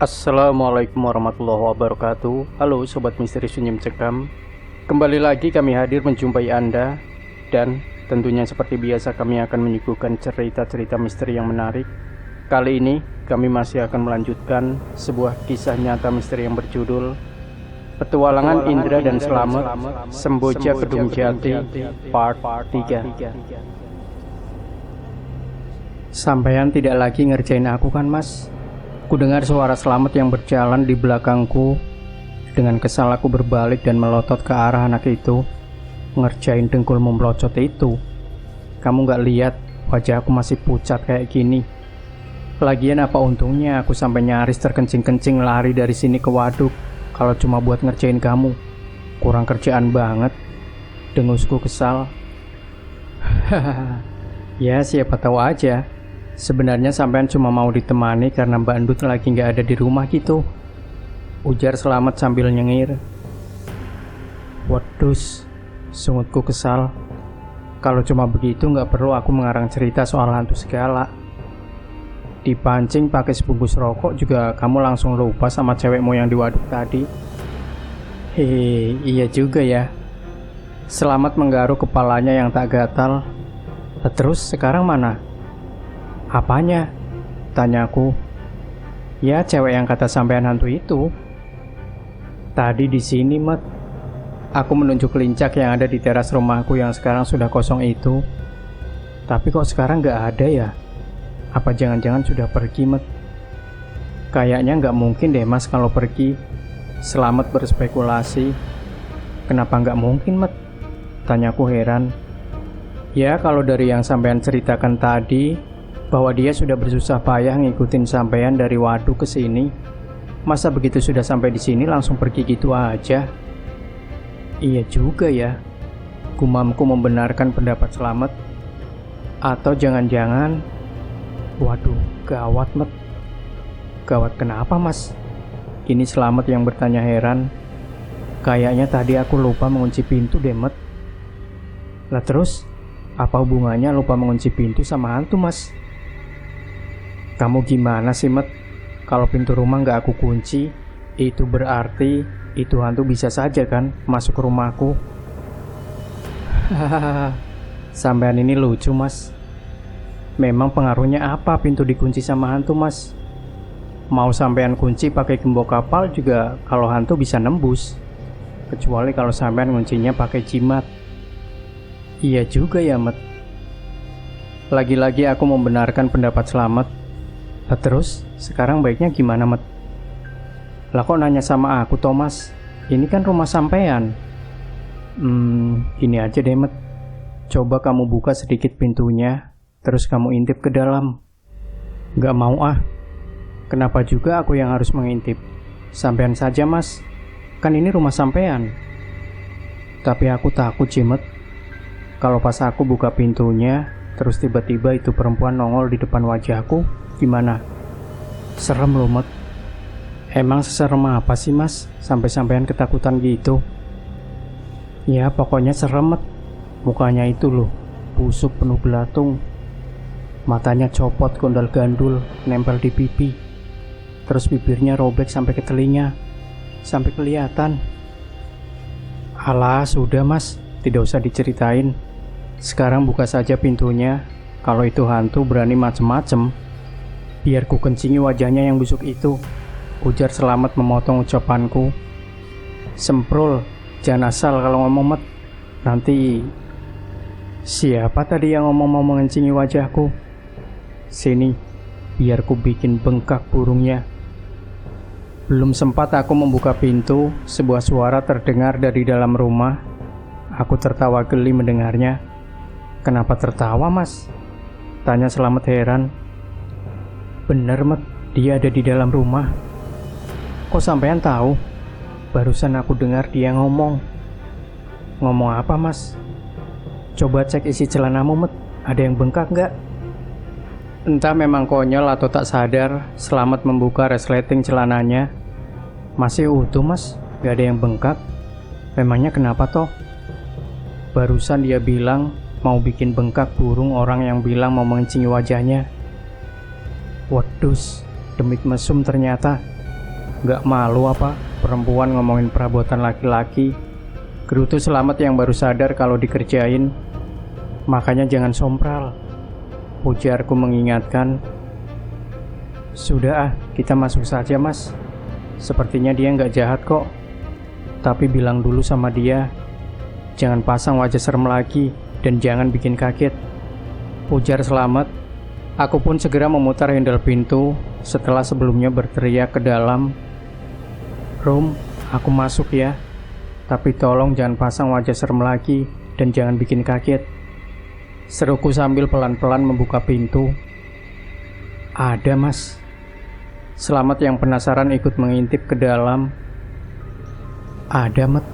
Assalamualaikum warahmatullahi wabarakatuh. Halo Sobat Misteri Sunyi Mencekam. Kembali lagi kami hadir menjumpai Anda. Dan tentunya seperti biasa kami akan menyuguhkan cerita-cerita misteri yang menarik. Kali ini kami masih akan melanjutkan sebuah kisah nyata misteri yang berjudul Petualangan Indra dan Slamet Semboja Kedung Jati Part 3. Sampean tidak lagi ngerjain aku kan, Mas? Kudengar suara Slamet yang berjalan di belakangku. Dengan kesal aku berbalik dan melotot ke arah anak itu. Ngerjain dengkul memblocot itu. Kamu gak lihat wajah aku masih pucat kayak gini? Lagian apa untungnya aku sampai nyaris terkencing-kencing lari dari sini ke waduk kalau cuma buat ngerjain kamu? Kurang kerjaan banget. Dengusku kesal. Ya siapa tahu aja. Sebenarnya sampean cuma mau ditemani karena Mbak Endut lagi nggak ada di rumah gitu, ujar Slamet sambil nyengir. Wedus, sungutku kesal. Kalau cuma begitu nggak perlu aku mengarang cerita soal hantu segala. Dipancing pakai sebungkus rokok juga kamu langsung lupa sama cewekmu yang di waduk tadi. Hehe, iya juga ya. Slamet menggaruk kepalanya yang tak gatal. Terus sekarang mana? Apanya? Tanyaku. Ya cewek yang kata sampean hantu itu. Tadi di sini, Mat. Aku menunjuk lincak yang ada di teras rumahku yang sekarang sudah kosong itu. Tapi kok sekarang gak ada ya? Apa jangan-jangan sudah pergi, Mat? Kayaknya gak mungkin deh, Mas, kalau pergi. Slamet berspekulasi. Kenapa gak mungkin, Mat? Tanyaku heran. Ya kalau dari yang sampean ceritakan tadi, bahwa dia sudah bersusah payah ngikutin sampean dari waduk ke sini. Masa begitu sudah sampai di sini langsung pergi gitu aja? Iya juga ya. Gumamku membenarkan pendapat Slamet. Atau jangan-jangan, waduh, gawat, Met. Gawat kenapa, Mas? Kini Slamet yang bertanya heran. Kayaknya tadi aku lupa mengunci pintu deh, Met. Lah terus, apa hubungannya lupa mengunci pintu sama hantu, Mas? Kamu gimana sih, Met? Kalau pintu rumah nggak aku kunci, itu berarti itu hantu bisa saja kan masuk ke rumahku. Hahaha, sampean ini lucu, Mas. Memang pengaruhnya apa pintu dikunci sama hantu, Mas? Mau sampean kunci pakai gembok kapal juga kalau hantu bisa nembus. Kecuali kalau sampean kuncinya pakai jimat. Iya juga ya, Met. Lagi-lagi aku membenarkan pendapat Slamet. Terus, sekarang baiknya gimana, Met? Lah kok nanya sama aku, Thomas? Ini kan rumah sampean. Gini aja deh, Met. Coba kamu buka sedikit pintunya, terus kamu intip ke dalam. Gak mau ah. Kenapa juga aku yang harus mengintip? Sampean saja, Mas. Kan ini rumah sampean. Tapi aku takut sih, Met. Kalau pas aku buka pintunya, terus tiba-tiba itu perempuan nongol di depan wajahku, gimana? Serem loh, Mat. Emang seserem apa sih, Mas? Sampai-sampean ketakutan gitu? Ya pokoknya serem, Mat. Mukanya itu loh, busuk penuh belatung. Matanya copot gondal gandul, nempel di pipi. Terus bibirnya robek sampai ke telinga. Sampai kelihatan. Alah, sudah, Mas. Tidak usah diceritain. Sekarang buka saja pintunya. Kalau itu hantu berani macem-macem, biar ku kencingi wajahnya yang busuk itu, ujar Slamet memotong ucapanku. Semprul, jangan asal kalau ngomong, Met. Nanti siapa tadi yang ngomong mau mengencingi wajahku? Sini, biar ku bikin bengkak burungnya. Belum sempat aku membuka pintu, sebuah suara terdengar dari dalam rumah. Aku tertawa geli mendengarnya. Kenapa tertawa, Mas? Tanya Slamet heran. Bener, Met, dia ada di dalam rumah. Kok sampean tahu? Barusan aku dengar dia ngomong. Ngomong apa, Mas? Coba cek isi celanamu, Met. Ada yang bengkak nggak? Entah memang konyol atau tak sadar, Slamet membuka resleting celananya. Masih utuh, Mas. Gak ada yang bengkak. Memangnya kenapa toh? Barusan dia bilang mau bikin bengkak burung orang yang bilang mau mengencingi wajahnya. Wedus, demit mesum ternyata. Nggak malu apa perempuan ngomongin perabotan laki-laki? Gerutu Selamat yang baru sadar kalau dikerjain. Makanya jangan sompral, ujarku mengingatkan. Sudah kita masuk saja mas. Sepertinya dia nggak jahat kok. Tapi bilang dulu sama dia, jangan pasang wajah serem lagi dan jangan bikin kaget, ujar Selamat. Aku pun segera memutar handle pintu setelah sebelumnya berteriak ke dalam. Rum, aku masuk ya. Tapi tolong jangan pasang wajah serem lagi dan jangan bikin kaget, seruku sambil pelan-pelan membuka pintu. Ada mas. Selamat yang penasaran ikut mengintip ke dalam. Ada Met,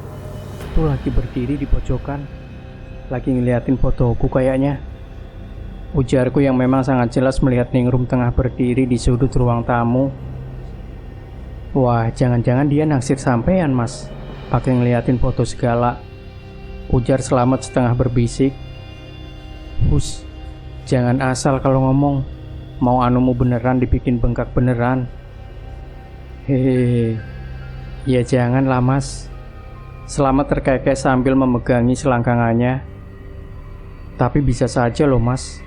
tuh lagi berdiri di pojokan, lagi ngeliatin fotoku kayaknya, ujarku yang memang sangat jelas melihat Ningrum tengah berdiri di sudut ruang tamu. Wah, jangan-jangan dia naksir sampean mas, pakai ngeliatin foto segala, ujar Selamat setengah berbisik. Hus, jangan asal kalau ngomong, mau anumu beneran dibikin bengkak beneran. Hehehe, ya janganlah mas. Selamat terkekeh sambil memegangi selangkangannya. Tapi bisa saja loh mas,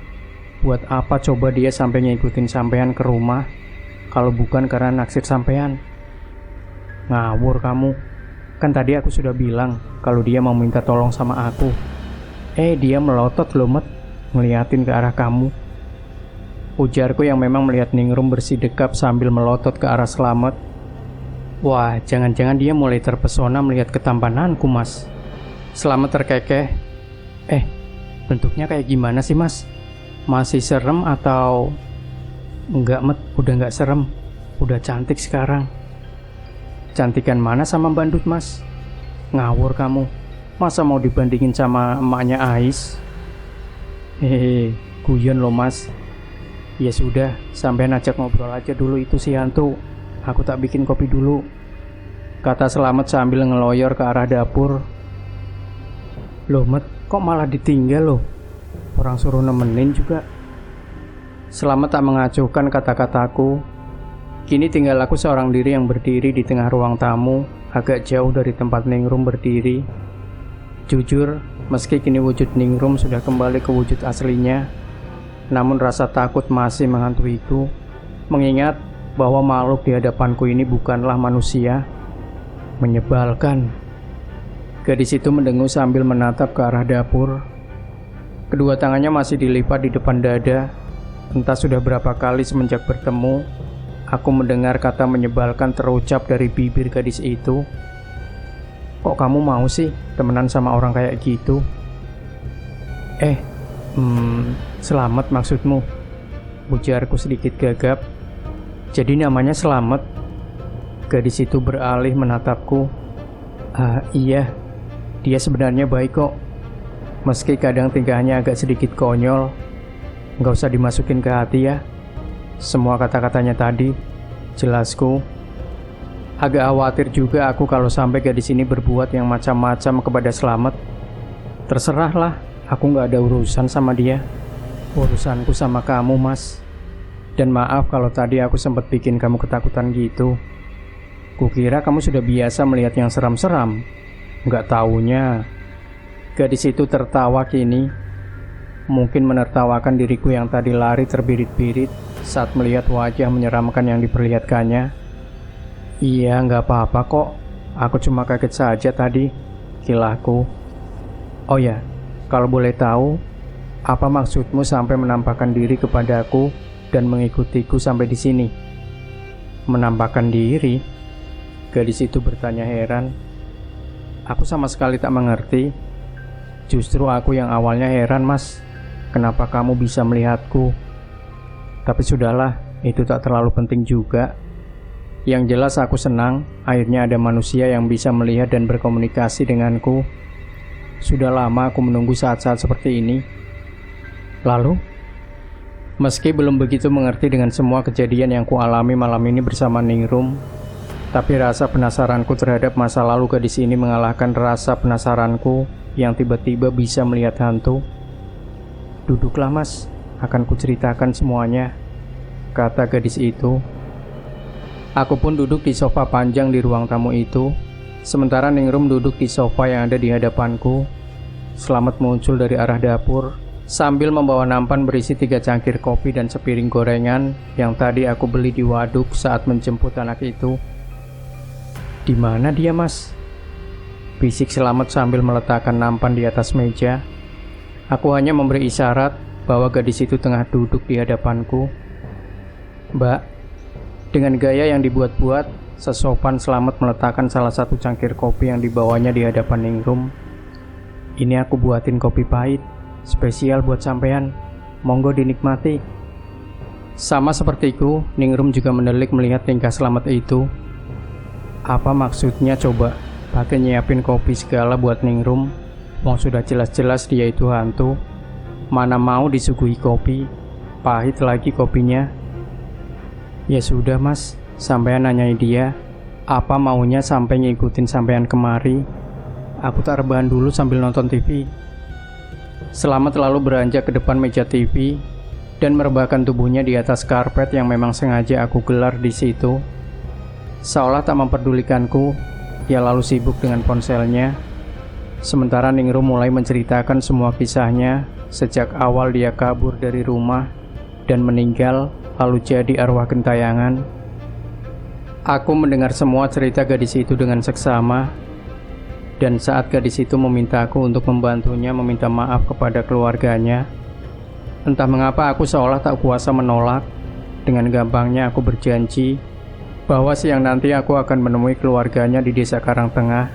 buat apa coba dia sampai ngikutin sampean ke rumah kalau bukan karena naksir sampean? Ngawur kamu, kan tadi aku sudah bilang kalau dia mau minta tolong sama aku. Dia melotot loh Met, ngeliatin ke arah kamu, ujarku yang memang melihat Ningrum bersidekap sambil melotot ke arah Selamat. Wah, jangan-jangan dia mulai terpesona melihat ketampananku mas. Selamat terkekeh. Bentuknya kayak gimana sih mas? Masih serem atau... Enggak Met, udah enggak serem, udah cantik sekarang. Cantikan mana sama bandut mas? Ngawur kamu, masa mau dibandingin sama emaknya Ais? Hehehe, guyon loh mas. Ya sudah, sampean ajak ngobrol aja dulu itu si hantu. Aku tak bikin kopi dulu, kata Selamat sambil ngeloyor ke arah dapur. Loh Met, kok malah ditinggal loh? Orang suruh nemenin juga. Selamat tak mengacuhkan kata-kataku. Kini tinggal aku seorang diri yang berdiri di tengah ruang tamu, agak jauh dari tempat Ningrum berdiri. Jujur, meski kini wujud Ningrum sudah kembali ke wujud aslinya, namun rasa takut masih menghantuiku, mengingat bahwa makhluk di hadapanku ini bukanlah manusia. Menyebalkan. Gadis itu mendengus sambil menatap ke arah dapur. Kedua tangannya masih dilipat di depan dada. Entah sudah berapa kali semenjak bertemu, aku mendengar kata menyebalkan terucap dari bibir gadis itu. Kok kamu mau sih temenan sama orang kayak gitu? Selamat maksudmu, ujarku sedikit gagap. Jadi namanya Selamat? Gadis itu beralih menatapku. Iya, dia sebenarnya baik kok. Meski kadang tingkahnya agak sedikit konyol. Nggak usah dimasukin ke hati ya semua kata-katanya tadi, jelasku. Agak khawatir juga aku kalau sampai gadis ini berbuat yang macam-macam kepada Selamat. Terserahlah, aku nggak ada urusan sama dia. Urusanku sama kamu mas. Dan maaf kalau tadi aku sempat bikin kamu ketakutan gitu. Kukira kamu sudah biasa melihat yang seram-seram. Nggak taunya. Gadis itu tertawa kini. Mungkin menertawakan diriku yang tadi lari terbirit-birit saat melihat wajah menyeramkan yang diperlihatkannya. Iya, nggak apa-apa kok. Aku cuma kaget saja tadi, kilahku. Oh ya, kalau boleh tahu, apa maksudmu sampai menampakkan diri kepadaku dan mengikutiku sampai di sini? Menampakkan diri? Gadis itu bertanya heran. Aku sama sekali tak mengerti. Justru aku yang awalnya heran mas, kenapa kamu bisa melihatku? Tapi sudahlah, itu tak terlalu penting juga. Yang jelas aku senang akhirnya ada manusia yang bisa melihat dan berkomunikasi denganku. Sudah lama aku menunggu saat-saat seperti ini. Lalu, meski belum begitu mengerti dengan semua kejadian yang kualami malam ini bersama Ningrum, tapi rasa penasaranku terhadap masa lalu gadis ini mengalahkan rasa penasaranku yang tiba-tiba bisa melihat hantu. Duduklah mas, akan kuceritakan semuanya, kata gadis itu. Aku pun duduk di sofa panjang di ruang tamu itu, sementara Ningrum duduk di sofa yang ada di hadapanku. Selamat muncul dari arah dapur, sambil membawa nampan berisi 3 cangkir kopi dan sepiring gorengan yang tadi aku beli di waduk saat menjemput anak itu. "Di mana dia, Mas?" bisik Selamat sambil meletakkan nampan di atas meja. Aku hanya memberi isyarat bahwa gadis itu tengah duduk di hadapanku. "Mbak," dengan gaya yang dibuat-buat, sesopan Selamat meletakkan salah satu cangkir kopi yang dibawanya di hadapan Ningrum. "Ini aku buatin kopi pahit, spesial buat sampean. Monggo dinikmati." Sama sepertiku, Ningrum juga mendelik melihat tingkah Selamat itu. Apa maksudnya coba pakai nyiapin kopi segala buat Ningrum? Wong sudah jelas-jelas dia itu hantu. Mana mau disuguhi kopi, pahit lagi kopinya. "Ya sudah, Mas, sampean nanyai dia. Apa maunya sampai ngikutin sampean kemari? Aku tak rebahan dulu sambil nonton TV." Selamat lalu beranjak ke depan meja TV dan merebahkan tubuhnya di atas karpet yang memang sengaja aku gelar di situ. Seolah tak memperdulikanku, ia lalu sibuk dengan ponselnya. Sementara Ningrum mulai menceritakan semua kisahnya sejak awal dia kabur dari rumah dan meninggal lalu jadi arwah gentayangan. Aku mendengar semua cerita gadis itu dengan seksama. Dan saat gadis itu memintaku untuk membantunya meminta maaf kepada keluarganya, entah mengapa aku seolah tak kuasa menolak. Dengan gampangnya aku berjanji bahwa siang nanti aku akan menemui keluarganya di desa Karangtengah.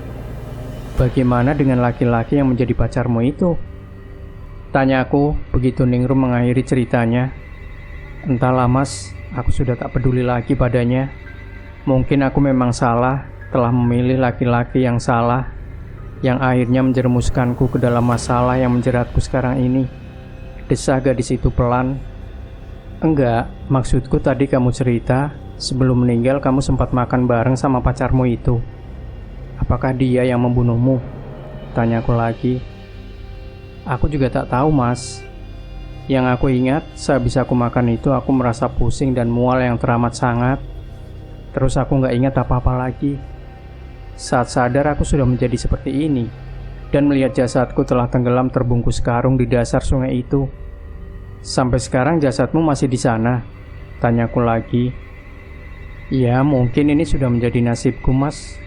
"Bagaimana dengan laki-laki yang menjadi pacarmu itu?" tanyaku begitu Ningrum mengakhiri ceritanya. "Entahlah, Mas, aku sudah tak peduli lagi padanya. Mungkin aku memang salah, telah memilih laki-laki yang salah, yang akhirnya menjerumuskanku ke dalam masalah yang menjeratku sekarang ini," desah gadis itu pelan. "Enggak, maksudku tadi kamu cerita, sebelum meninggal kamu sempat makan bareng sama pacarmu itu. Apakah dia yang membunuhmu?" tanyaku lagi. "Aku juga tak tahu, Mas. Yang aku ingat, sehabis aku makan itu aku merasa pusing dan mual yang teramat sangat. Terus aku nggak ingat apa-apa lagi. Saat sadar aku sudah menjadi seperti ini, dan melihat jasadku telah tenggelam terbungkus karung di dasar sungai itu." "Sampai sekarang jasadmu masih di sana?" tanyaku lagi. "Ya, mungkin ini sudah menjadi nasibku, Mas.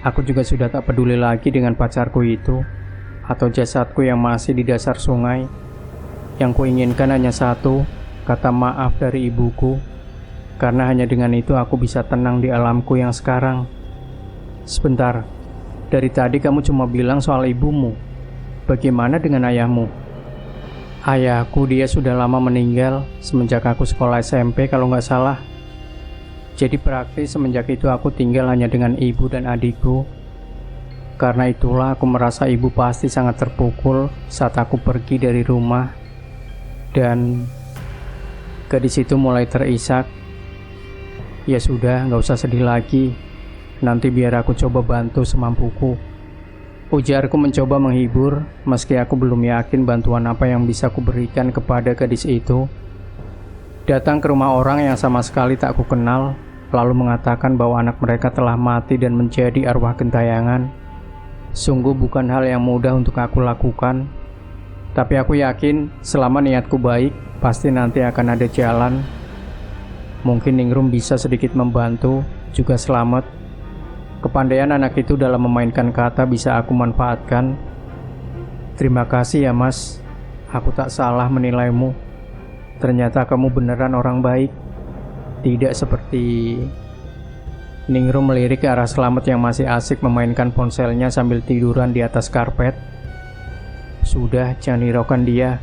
Aku juga sudah tak peduli lagi dengan pacarku itu, atau jasadku yang masih di dasar sungai. Yang kuinginkan hanya satu, kata maaf dari ibuku, karena hanya dengan itu aku bisa tenang di alamku yang sekarang." "Sebentar, dari tadi kamu cuma bilang soal ibumu. Bagaimana dengan ayahmu?" "Ayahku dia sudah lama meninggal semenjak aku sekolah SMP kalau nggak salah. Jadi praktis semenjak itu aku tinggal hanya dengan ibu dan adikku. Karena itulah aku merasa ibu pasti sangat terpukul saat aku pergi dari rumah." Dan gadis itu mulai terisak. "Ya sudah, nggak usah sedih lagi. Nanti biar aku coba bantu semampuku," ujarku mencoba menghibur, meski aku belum yakin bantuan apa yang bisa kuberikan kepada gadis itu. Datang ke rumah orang yang sama sekali tak kukenal, lalu mengatakan bahwa anak mereka telah mati dan menjadi arwah gentayangan. Sungguh bukan hal yang mudah untuk aku lakukan. Tapi aku yakin selama niatku baik, pasti nanti akan ada jalan. Mungkin Ningrum bisa sedikit membantu, juga Selamat. Kepandaian anak itu dalam memainkan kata bisa aku manfaatkan. "Terima kasih ya, Mas. Aku tak salah menilaimu. Ternyata kamu beneran orang baik. Tidak seperti..." Ningrum melirik ke arah Selamat yang masih asik memainkan ponselnya sambil tiduran di atas karpet. "Sudah, jangan hiraukan dia.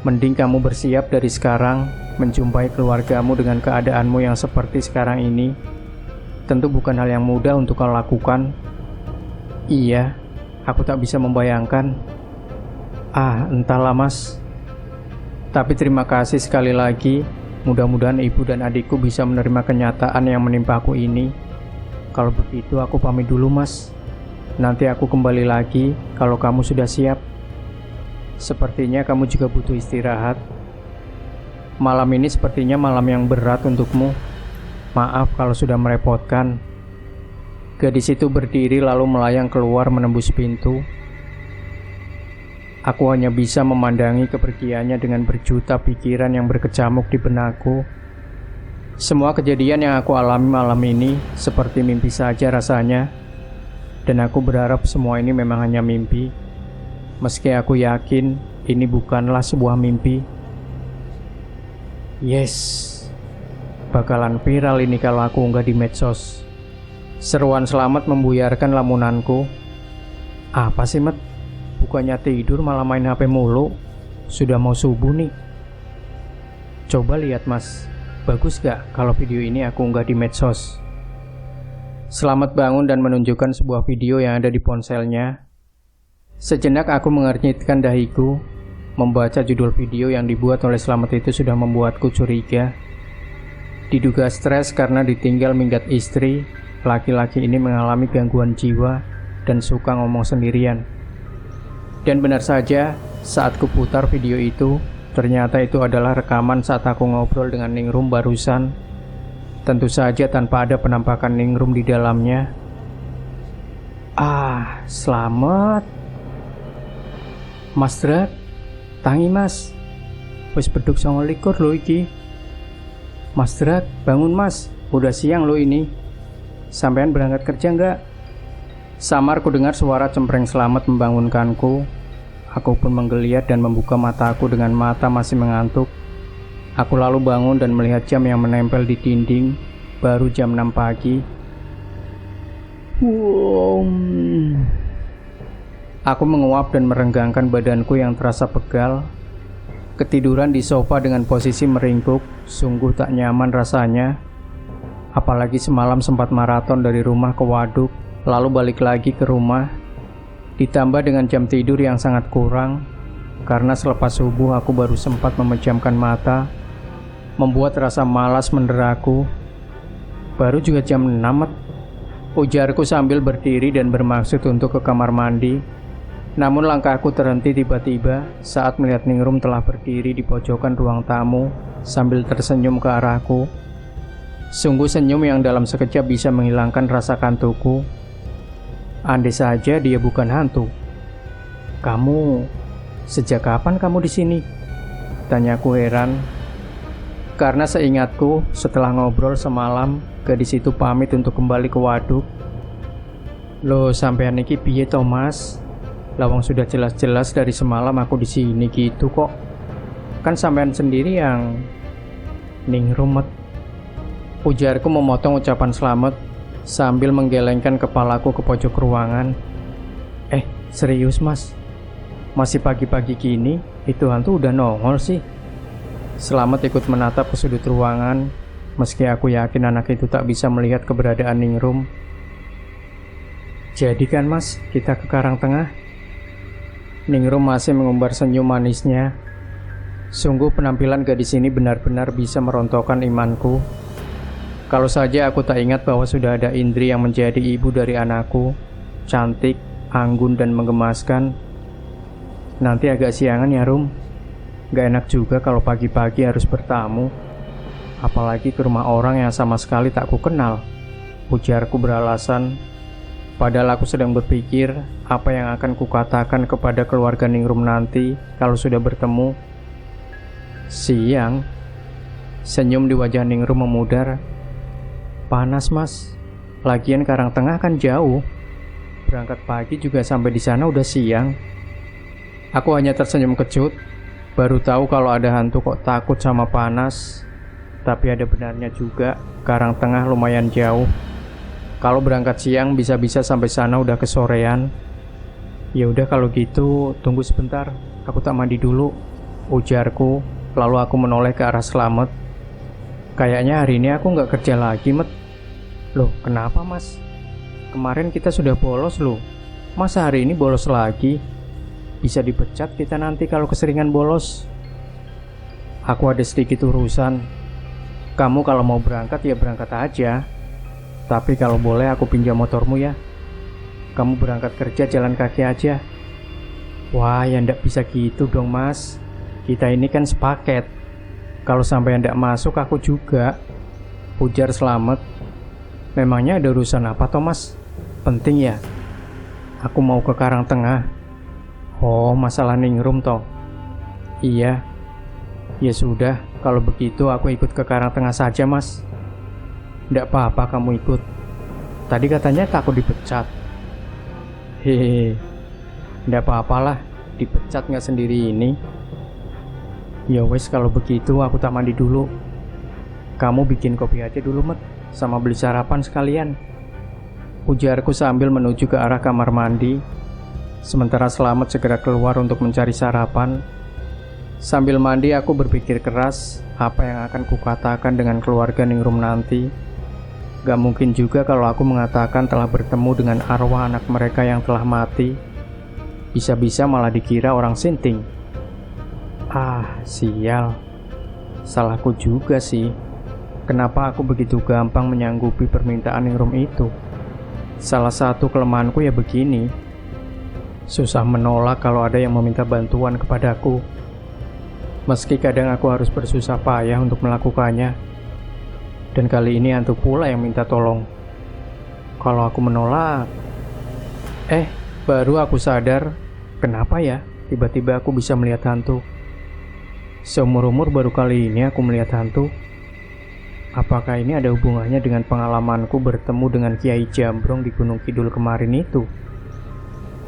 Mending kamu bersiap dari sekarang menjumpai keluargamu dengan keadaanmu yang seperti sekarang ini. Tentu bukan hal yang mudah untuk kau lakukan." "Iya, aku tak bisa membayangkan." Entahlah, Mas. Tapi terima kasih sekali lagi. Mudah-mudahan ibu dan adikku bisa menerima kenyataan yang menimpaku ini. Kalau begitu aku pamit dulu, Mas. Nanti aku kembali lagi kalau kamu sudah siap. Sepertinya kamu juga butuh istirahat. Malam ini sepertinya malam yang berat untukmu. Maaf kalau sudah merepotkan. Gadis itu berdiri lalu melayang keluar menembus pintu. Aku hanya bisa memandangi kepergiannya dengan berjuta pikiran yang berkecamuk di benakku. Semua kejadian yang aku alami malam ini seperti mimpi saja rasanya. Dan aku berharap semua ini memang hanya mimpi. Meski aku yakin ini bukanlah sebuah mimpi. Yes, bakalan viral ini kalau aku unggah di medsos. Seruan selamat membuyarkan lamunanku. Apa sih, Met? Bukannya tidur malah main HP mulu. Sudah mau subuh nih. Coba lihat, Mas. Bagus gak kalau video ini aku unggah di medsos? Selamat bangun dan menunjukkan sebuah video yang ada di ponselnya. Sejenak aku mengernyitkan dahiku. Membaca judul video yang dibuat oleh Selamat itu sudah membuatku curiga. Diduga stres karena ditinggal minggat istri, laki-laki ini mengalami gangguan jiwa dan suka ngomong sendirian. Dan benar saja, saat kuputar video itu, ternyata itu adalah rekaman saat aku ngobrol dengan Ningrum barusan. Tentu saja tanpa ada penampakan Ningrum di dalamnya. Selamat. Mas Drak, tangi Mas. Wis beduk 29 lho iki. Mas Drak, bangun Mas. Udah siang lho ini. Sampean berangkat kerja enggak? Samar ku dengar suara cempreng Selamat membangunkanku. Aku pun menggeliat dan membuka mataku dengan mata masih mengantuk. Aku lalu bangun dan melihat jam yang menempel di dinding. Baru jam 6 pagi. Aku menguap dan merenggangkan badanku yang terasa pegal. Ketiduran di sofa dengan posisi meringkuk, sungguh tak nyaman rasanya. Apalagi semalam sempat maraton dari rumah ke waduk, lalu balik lagi ke rumah. Ditambah dengan jam tidur yang sangat kurang, karena selepas subuh aku baru sempat memejamkan mata, membuat rasa malas menderaku. Baru juga jam 6, ujarku sambil berdiri dan bermaksud untuk ke kamar mandi. Namun langkahku terhenti tiba-tiba saat melihat Ningrum telah berdiri di pojokan ruang tamu sambil tersenyum ke arahku. Sungguh senyum yang dalam sekejap bisa menghilangkan rasa kantukku. Andai saja dia bukan hantu. Sejak kapan kamu di sini? Tanyaku heran. Karena seingatku setelah ngobrol semalam, gadis itu pamit untuk kembali ke waduk. Loh, sampean iki piye to, Mas? Lawang sudah jelas-jelas dari semalam aku di sini gitu kok. Kan sampean sendiri yang Ningrum, Met. Ujarku memotong ucapan Selamat sambil menggelengkan kepalaku ke pojok ruangan. Serius Mas? Masih pagi-pagi gini, itu hantu udah nongol sih. Selamat ikut menatap ke sudut ruangan, meski aku yakin anak itu tak bisa melihat keberadaan Ningrum. Jadi kan Mas, kita ke Karang Tengah? Ningrum masih mengumbar senyum manisnya. Sungguh penampilan gadis ini benar-benar bisa merontokkan imanku. Kalau saja aku tak ingat bahwa sudah ada Indri yang menjadi ibu dari anakku, cantik, anggun dan menggemaskan. Nanti agak siangan ya Rum. Gak enak juga kalau pagi-pagi harus bertamu, apalagi ke rumah orang yang sama sekali tak ku kenal, ujarku beralasan. Padahal aku sedang berpikir apa yang akan kukatakan kepada keluarga Ningrum nanti kalau sudah bertemu. Siang, senyum di wajah Ningrum memudar. Panas Mas, lagian Karang Tengah kan jauh. Berangkat pagi juga sampai di sana udah siang. Aku hanya tersenyum kecut. Baru tahu kalau ada hantu kok takut sama panas. Tapi ada benarnya juga, Karang Tengah lumayan jauh. Kalau berangkat siang bisa-bisa sampai sana udah kesorean. Ya udah kalau gitu tunggu sebentar, aku tak mandi dulu, ujarku. Lalu aku menoleh ke arah Selamat. Kayaknya hari ini aku nggak kerja lagi, Met. Loh, kenapa Mas? Kemarin kita sudah bolos loh. Masa hari ini bolos lagi? Bisa dipecat kita nanti kalau keseringan bolos. Aku ada sedikit urusan. Kamu kalau mau berangkat ya berangkat aja. Tapi kalau boleh aku pinjam motormu ya. Kamu berangkat kerja jalan kaki aja. Wah, ya ndak bisa gitu dong Mas. Kita ini kan sepaket. Kalau sampai ndak masuk aku juga. Ujar Slamet. Memangnya ada urusan apa toh mas? Penting ya? Aku mau ke Karangtengah. Oh, masalah Ningrum toh? Iya. Ya sudah, kalau begitu aku ikut ke Karangtengah saja mas. Nggak apa-apa kamu ikut. Tadi katanya takut dipecat. Hehehe. Nggak apa-apalah, dipecat nggak sendiri ini. Ya wes, kalau begitu aku tak mandi dulu. Kamu bikin kopi aja dulu Met, sama beli sarapan sekalian. Ujarku sambil menuju ke arah kamar mandi. Sementara Slamet segera keluar untuk mencari sarapan. Sambil mandi aku berpikir keras apa yang akan kukatakan dengan keluarga Ningrum nanti. Gak mungkin juga kalau aku mengatakan telah bertemu dengan arwah anak mereka yang telah mati. Bisa-bisa malah dikira orang sinting. Ah, sial. Salahku juga sih. Kenapa aku begitu gampang menyanggupi permintaan Ningrum itu? Salah satu kelemahanku ya begini. Susah menolak kalau ada yang meminta bantuan kepadaku. Meski kadang aku harus bersusah payah untuk melakukannya. Dan kali ini hantu pula yang minta tolong. Kalau aku menolak... baru aku sadar. Kenapa ya tiba-tiba aku bisa melihat hantu? Seumur-umur baru kali ini aku melihat hantu. Apakah ini ada hubungannya dengan pengalamanku bertemu dengan Kiai Jambrong di Gunung Kidul kemarin itu?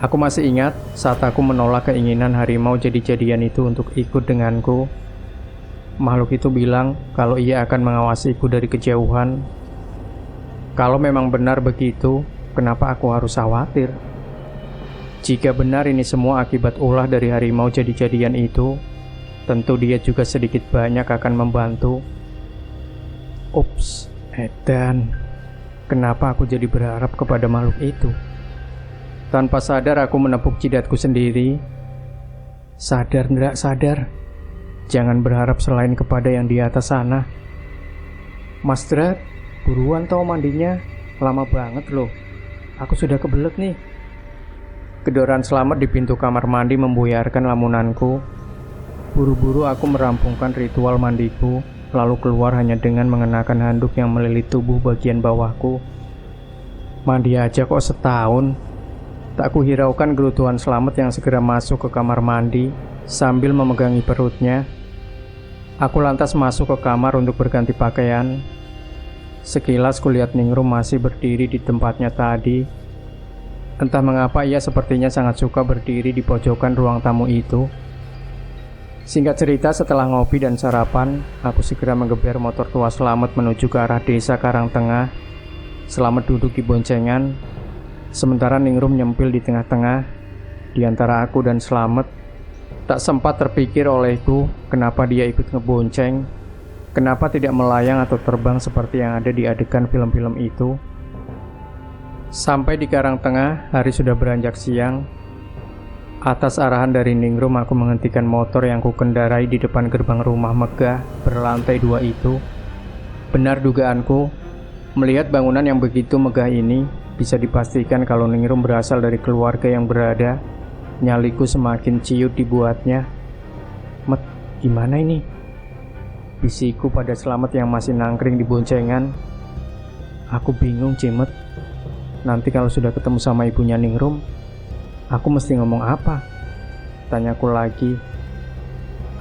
Aku masih ingat saat aku menolak keinginan harimau jadi-jadian itu untuk ikut denganku. Makhluk itu bilang kalau ia akan mengawasiku dari kejauhan. Kalau memang benar begitu, kenapa aku harus khawatir? Jika benar ini semua akibat ulah dari harimau jadi-jadian itu, tentu dia juga sedikit banyak akan membantu. Ups, edan. Kenapa aku jadi berharap kepada makhluk itu? Tanpa sadar aku menepuk jidatku sendiri. Sadar nggak sadar? Jangan berharap selain kepada yang di atas sana. Mas Drat, buruan tau mandinya. Lama banget loh. Aku sudah kebelet nih. Kedoran Slamet di pintu kamar mandi membuyarkan lamunanku. Buru-buru aku merampungkan ritual mandiku, lalu keluar hanya dengan mengenakan handuk yang melilit tubuh bagian bawahku. Mandi aja kok setahun. Tak kuhiraukan gerutuan Slamet yang segera masuk ke kamar mandi sambil memegangi perutnya. Aku lantas masuk ke kamar untuk berganti pakaian. Sekilas kulihat Ningrum masih berdiri di tempatnya tadi. Entah mengapa ia sepertinya sangat suka berdiri di pojokan ruang tamu itu. Singkat cerita, setelah ngopi dan sarapan, aku segera menggeber motor tua Slamet menuju ke arah desa Karangtengah. Slamet duduk di boncengan, sementara Ningrum nyempil di tengah-tengah. Di antara aku dan Slamet, tak sempat terpikir olehku kenapa dia ikut ngebonceng, kenapa tidak melayang atau terbang seperti yang ada di adegan film-film itu. Sampai di Karangtengah, hari sudah beranjak siang. Atas arahan dari Ningrum, aku menghentikan motor yang kukendarai di depan gerbang rumah megah berlantai 2 itu. Benar dugaanku, melihat bangunan yang begitu megah ini, bisa dipastikan kalau Ningrum berasal dari keluarga yang berada. Nyaliku semakin ciut dibuatnya. Met, gimana ini? Bisiku pada Slamet yang masih nangkring di boncengan. Aku bingung, Cimet. Nanti kalau sudah ketemu sama ibunya Ningrum, aku mesti ngomong apa? Tanyaku lagi.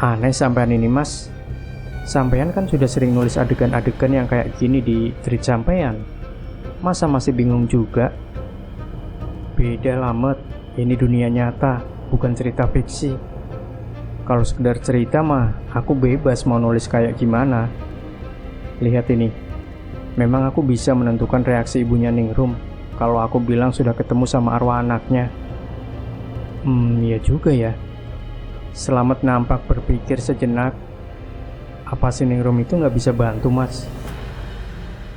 Aneh sampean ini mas. Sampean kan sudah sering nulis adegan-adegan yang kayak gini di tweet sampean. Masa masih bingung juga? Beda Lamet, ini dunia nyata, bukan cerita fiksi. Kalau sekedar cerita mah, aku bebas mau nulis kayak gimana. Lihat ini, memang aku bisa menentukan reaksi ibunya Ningrum kalau aku bilang sudah ketemu sama arwah anaknya. Ya juga ya. Slamet nampak berpikir sejenak. Apa si Ningrum itu nggak bisa bantu mas?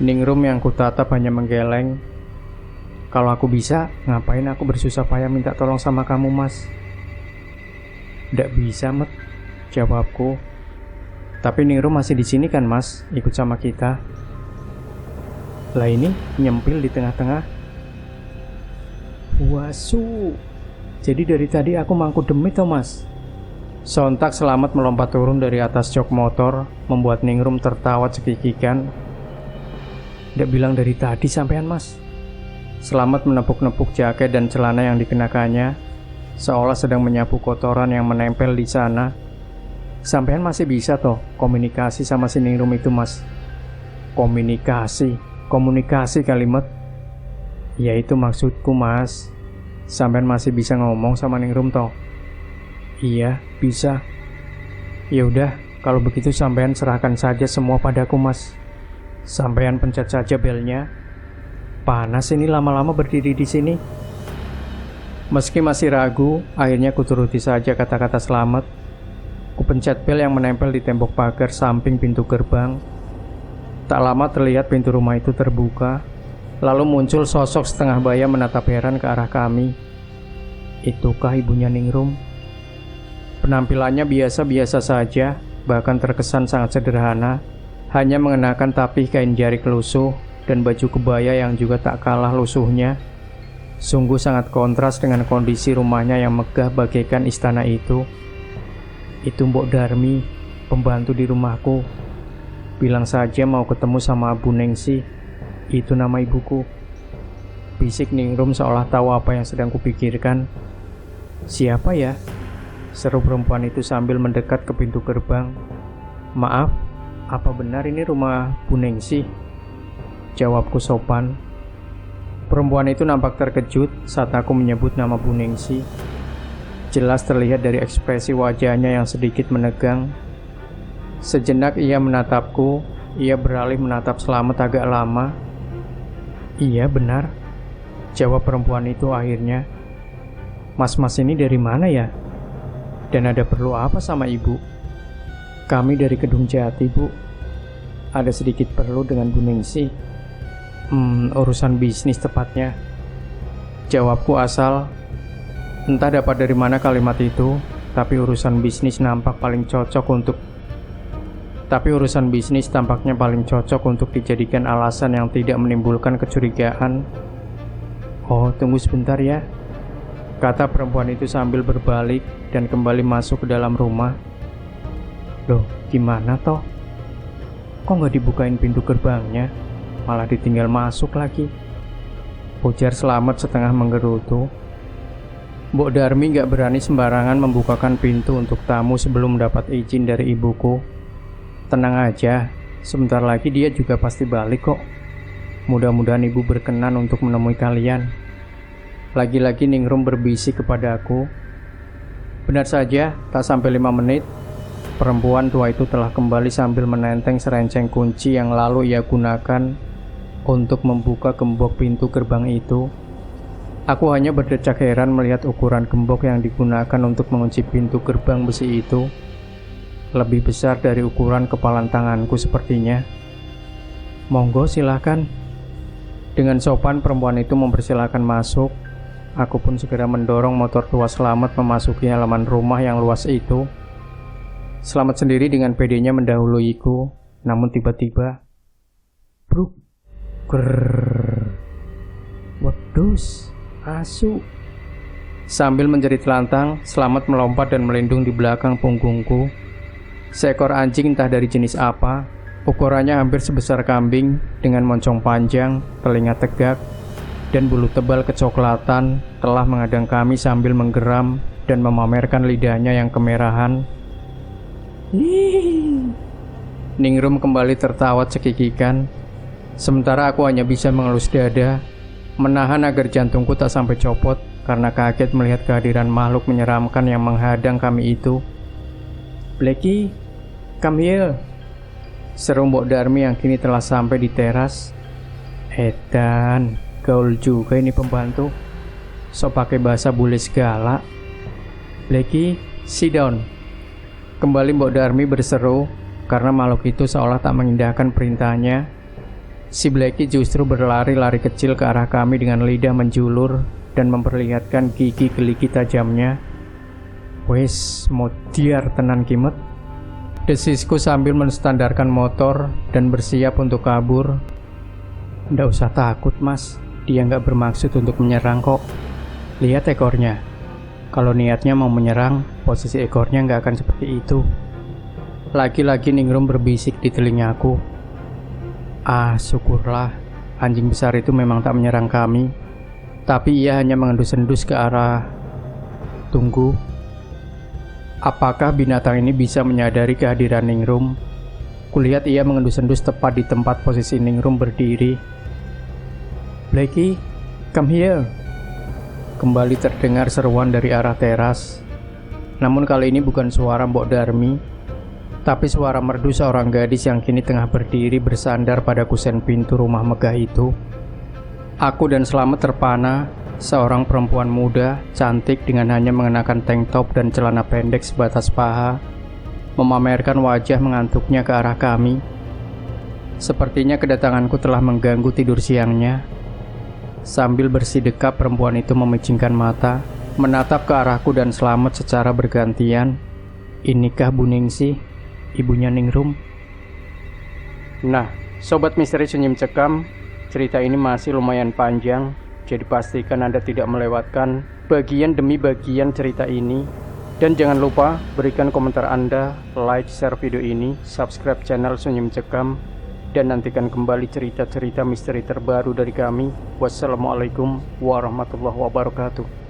Ningrum yang kutatap hanya menggeleng. Kalau aku bisa, ngapain aku bersusah payah minta tolong sama kamu mas? Nggak bisa Met, jawabku. Tapi Ningrum masih di sini kan mas, ikut sama kita. Lah ini nyempil di tengah-tengah. Wasu, jadi dari tadi aku mangku demit toh mas. Sontak Slamet melompat turun dari atas jok motor, membuat Ningrum tertawa cekikikan. Nggak bilang dari tadi sampean, Mas. Selamat menepuk-nepuk jaket dan celana yang dikenakannya, seolah sedang menyapu kotoran yang menempel di sana. Sampean masih bisa toh komunikasi sama si Ningrum itu, Mas? Komunikasi kalimat. Ya itu maksudku, Mas. Sampean masih bisa ngomong sama Ningrum toh? Iya, bisa. Ya udah, kalau begitu sampean serahkan saja semua padaku, Mas. Sampean pencet saja belnya. Panas ini lama-lama berdiri di sini. Meski masih ragu, akhirnya kuturuti saja kata-kata Selamat. Kupencet bel yang menempel di tembok pagar samping pintu gerbang. Tak lama terlihat pintu rumah itu terbuka. Lalu muncul sosok setengah baya menatap heran ke arah kami. Itukah ibunya Ningrum? Penampilannya biasa-biasa saja, bahkan terkesan sangat sederhana. Hanya mengenakan tapih kain jarik lusuh dan baju kebaya yang juga tak kalah lusuhnya. Sungguh sangat kontras dengan kondisi rumahnya yang megah bagaikan istana itu. Itu Mbok Darmi, pembantu di rumahku. Bilang saja mau ketemu sama Bu Nengsi. Itu nama ibuku. Bisik Ningrum seolah tahu apa yang sedang kupikirkan. Siapa ya? Seru perempuan itu sambil mendekat ke pintu gerbang. Maaf, apa benar ini rumah Bu Nengsi? Jawabku sopan. Perempuan itu nampak terkejut saat aku menyebut nama Bu Nengsi. Jelas terlihat dari ekspresi wajahnya yang sedikit menegang. Sejenak ia menatapku, ia beralih menatap Selamat agak lama. Iya benar, jawab perempuan itu akhirnya. Mas-mas ini dari mana ya? Dan ada perlu apa sama ibu? Kami dari Kedung Jati, Bu. Ada sedikit perlu dengan Bu Ningsi. Urusan bisnis tepatnya. Jawabku asal. Entah dapat dari mana kalimat itu, tapi urusan bisnis tampaknya paling cocok untuk dijadikan alasan yang tidak menimbulkan kecurigaan. Oh, tunggu sebentar ya, kata perempuan itu sambil berbalik dan kembali masuk ke dalam rumah. Loh, gimana toh? Kok nggak dibukain pintu gerbangnya? Malah ditinggal masuk lagi. Ujar Selamat setengah menggerutu. Mbok Darmi nggak berani sembarangan membukakan pintu untuk tamu sebelum dapat izin dari ibuku. Tenang aja, sebentar lagi dia juga pasti balik kok. Mudah-mudahan ibu berkenan untuk menemui kalian. Lagi-lagi Ningrum berbisik kepadaku. Benar saja, tak sampai 5 menit, perempuan tua itu telah kembali sambil menenteng serenceng kunci yang lalu ia gunakan untuk membuka gembok pintu gerbang itu. Aku hanya berdecak heran melihat ukuran gembok yang digunakan untuk mengunci pintu gerbang besi itu. Lebih besar dari ukuran kepalan tanganku sepertinya. Monggo silakan. Dengan sopan perempuan itu mempersilahkan masuk. Aku pun segera mendorong motor tua Selamat memasuki halaman rumah yang luas itu. Selamat sendiri dengan pedenya mendahuluiku. Namun tiba-tiba bruk, grrrr, wedus, asu. Sambil menjerit lantang, Selamat melompat dan melindung di belakang punggungku. Seekor anjing entah dari jenis apa, ukurannya hampir sebesar kambing, dengan moncong panjang, telinga tegak, dan bulu tebal kecoklatan, telah menghadang kami sambil menggeram dan memamerkan lidahnya yang kemerahan. Hihihi. Ningrum kembali tertawa cekikikan, sementara aku hanya bisa mengelus dada, menahan agar jantungku tak sampai copot karena kaget melihat kehadiran makhluk menyeramkan yang menghadang kami itu. Blacky, come here, seru Mbok Darmi yang kini telah sampai di teras. Edan, gaul juga ini pembantu, sok pakai bahasa bule segala. Blacky, sit down. Kembali Mbok Darmi berseru, karena makhluk itu seolah tak mengindahkan perintahnya. Si Blacky justru berlari-lari kecil ke arah kami dengan lidah menjulur dan memperlihatkan gigi geligi tajamnya. Wes, modiar tenan kimet, desisku sambil menstandarkan motor dan bersiap untuk kabur. Nggak usah takut mas, dia nggak bermaksud untuk menyerang kok. Lihat ekornya, kalau niatnya mau menyerang, posisi ekornya nggak akan seperti itu. Lagi-lagi Ningrum berbisik di telingaku. Ah, syukurlah, anjing besar itu memang tak menyerang kami, tapi ia hanya mengendus-endus ke arah... Tunggu. Apakah binatang ini bisa menyadari kehadiran Ningrum? Kulihat ia mengendus-endus tepat di tempat posisi Ningrum berdiri. Blackie, come here. Kembali terdengar seruan dari arah teras. Namun kali ini bukan suara Mbok Darmi, tapi suara merdu seorang gadis yang kini tengah berdiri bersandar pada kusen pintu rumah megah itu. Aku dan Slamet terpana, seorang perempuan muda, cantik dengan hanya mengenakan tank top dan celana pendek sebatas paha, memamerkan wajah mengantuknya ke arah kami. Sepertinya kedatanganku telah mengganggu tidur siangnya. Sambil bersidekap, perempuan itu memicingkan mata, menatap ke arahku dan Slamet secara bergantian. Inikah Bu Ningsih, ibunya Ningrum? Nah, Sobat Misteri Senyum Cekam, cerita ini masih lumayan panjang, jadi pastikan Anda tidak melewatkan bagian demi bagian cerita ini. Dan jangan lupa berikan komentar Anda, like, share video ini, subscribe channel Senyum Cekam, dan nantikan kembali cerita-cerita misteri terbaru dari kami. Wassalamualaikum warahmatullahi wabarakatuh.